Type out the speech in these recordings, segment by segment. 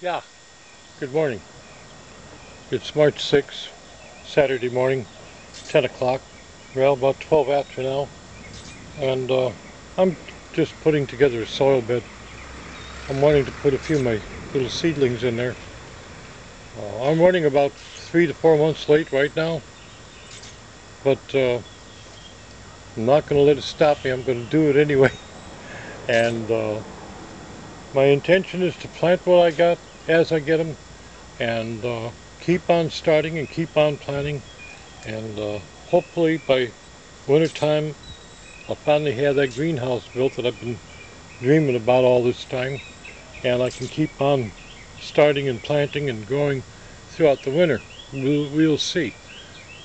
Yeah, good morning. It's March 6th, Saturday morning, 10 o'clock. Well, about 12 after now. And I'm just putting together a soil bed. I'm wanting to put a few of my little seedlings in there. I'm running about 3 to 4 months late right now. But I'm not going to let it stop me. I'm going to do it anyway. And my intention is to plant what I got as I get them. And keep on starting and keep on planting. And hopefully by winter time I'll finally have that greenhouse built that I've been dreaming about all this time, and I can keep on starting and planting and growing throughout the winter. We'll see.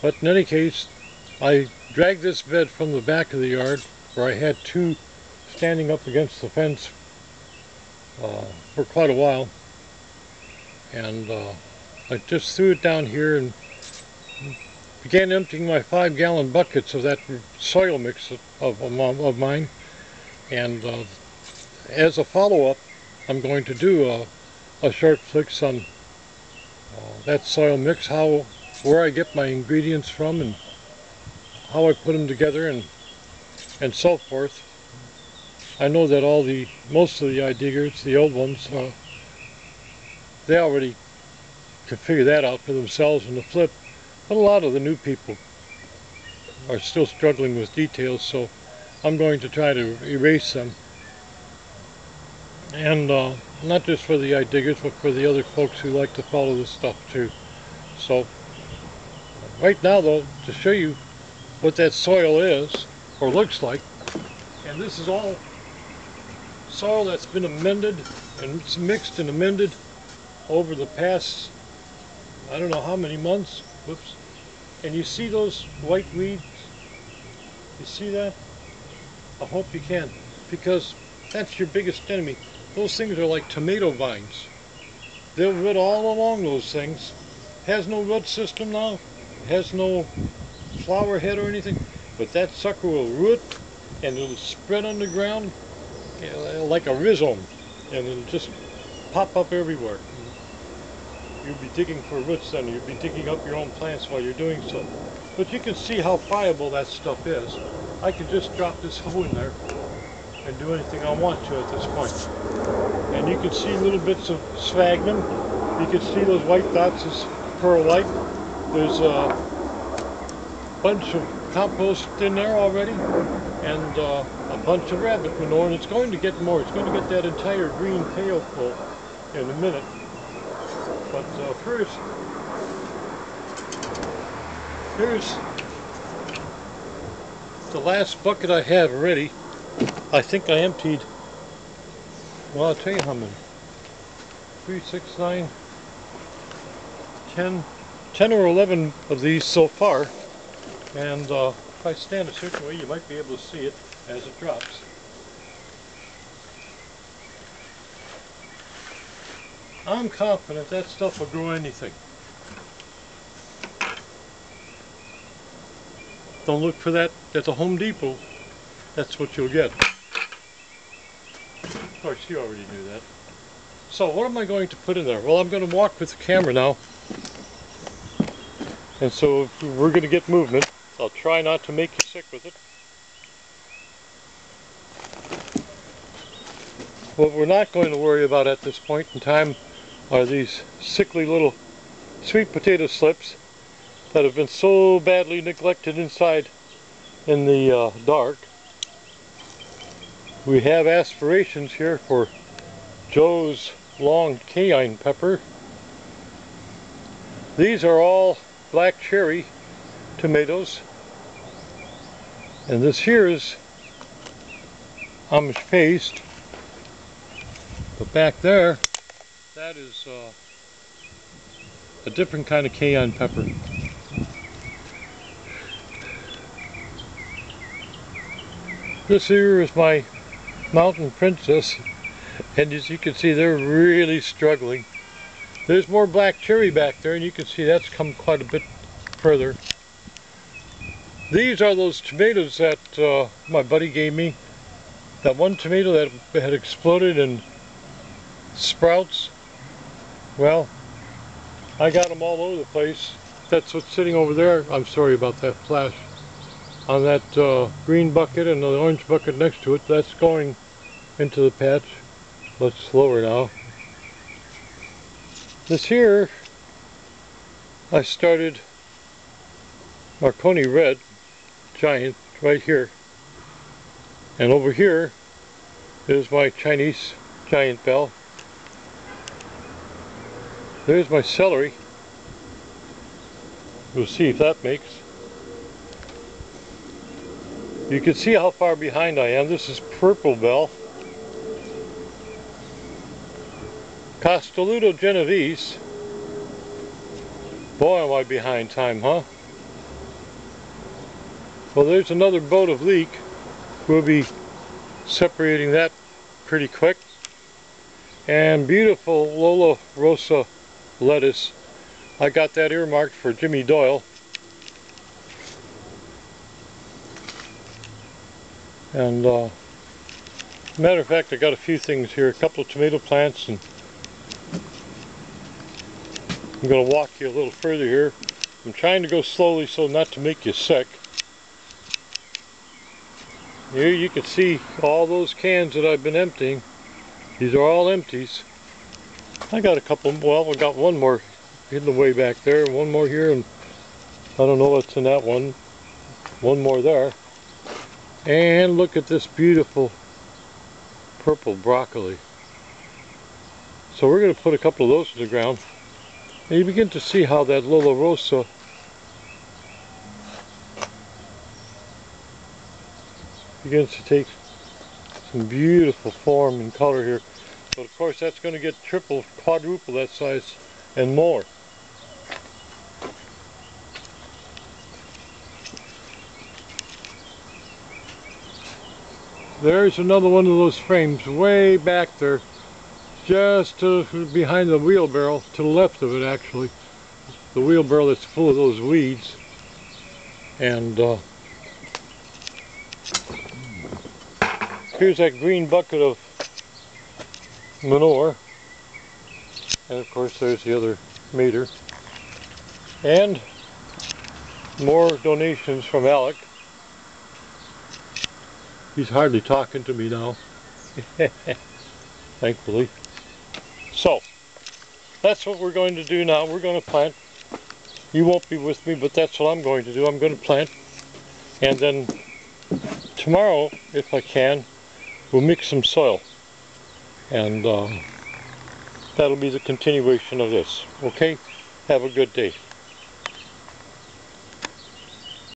But in any case, I dragged this bed from the back of the yard where I had two standing up against the fence for quite a while, and I just threw it down here and began emptying my 5-gallon buckets of that soil mix of mine. And as a follow-up, I'm going to do a short fix on that soil mix, where I get my ingredients from and how I put them together and so forth. I know that most of the iDiggers, the old ones, they already can figure that out for themselves in the flip. But a lot of the new people are still struggling with details, so I'm going to try to erase them. And not just for the iDiggers, but for the other folks who like to follow this stuff too. So right now though, to show you what that soil is, or looks like, and this is all soil that's been amended, and it's mixed and amended over the past, I don't know how many months. Whoops. And you see those white weeds? You see that? I hope you can, because that's your biggest enemy. Those things are like tomato vines. They'll root all along those things. Has no root system now, has no flower head or anything, but that sucker will root and it'll spread on the ground like a rhizome, and it'll just pop up everywhere. You'll be digging for roots then. You'll be digging up your own plants while you're doing so. But you can see how friable that stuff is. I can just drop this hoe in there and do anything I want to at this point. And you can see little bits of sphagnum. You can see those white dots as perlite. There's a bunch of compost in there already, and a bunch of rabbit manure, and it's going to get more. It's going to get that entire green pail full in a minute. But first, here's the last bucket I have already. I think I emptied, well, I'll tell you how many. 3, 6, 9, 10 or 11 of these so far. And if I stand a certain way, you might be able to see it as it drops. I'm confident that stuff will grow anything. Don't look for that at the Home Depot. That's what you'll get. Of course, you already knew that. So what am I going to put in there? Well, I'm going to walk with the camera now. And so we're going to get movement. I'll try not to make you sick with it. What we're not going to worry about at this point in time are these sickly little sweet potato slips that have been so badly neglected inside in the dark. We have aspirations here for Joe's long cayenne pepper. These are all black cherry tomatoes, and this here is Amish paste. But back there, that is a different kind of cayenne pepper. This here is my mountain princess, and as you can see, they're really struggling. There's more black cherry back there, and you can see that's come quite a bit further. These are those tomatoes that my buddy gave me. That one tomato that had exploded in sprouts. Well, I got them all over the place. That's what's sitting over there. I'm sorry about that flash. On that green bucket and the orange bucket next to it, that's going into the patch. Let's slower now. This here, I started Marconi Red, giant, right here. And over here is my Chinese giant bell. There's my celery. We'll see if that makes. You can see how far behind I am. This is purple bell. Castelluto Genovese. Boy, am I behind time, huh? Well, there's another boat of leek. We'll be separating that pretty quick. And beautiful Lola Rosa lettuce. I got that earmarked for Jimmy Doyle. And matter of fact, I got a few things here, a couple of tomato plants, and I'm going to walk you a little further here. I'm trying to go slowly so not to make you sick. Here you can see all those cans that I've been emptying. These are all empties. I got a couple, well, I got one more hidden way back there, and one more here, and I don't know what's in that one. One more there. And look at this beautiful purple broccoli. So we're going to put a couple of those in the ground. And you begin to see how that Lola Rosa begins to take some beautiful form and color here. But of course that's going to get triple, quadruple that size and more. There's another one of those frames way back there, just behind the wheelbarrow, to the left of it actually. The wheelbarrow that's full of those weeds. And here's that green bucket of manure. And of course there's the other meter. And more donations from Alec. He's hardly talking to me now, thankfully. So, that's what we're going to do now. We're going to plant. You won't be with me, but that's what I'm going to do. I'm going to plant. And then tomorrow, if I can, we'll mix some soil. And that'll be the continuation of this. Okay? Have a good day.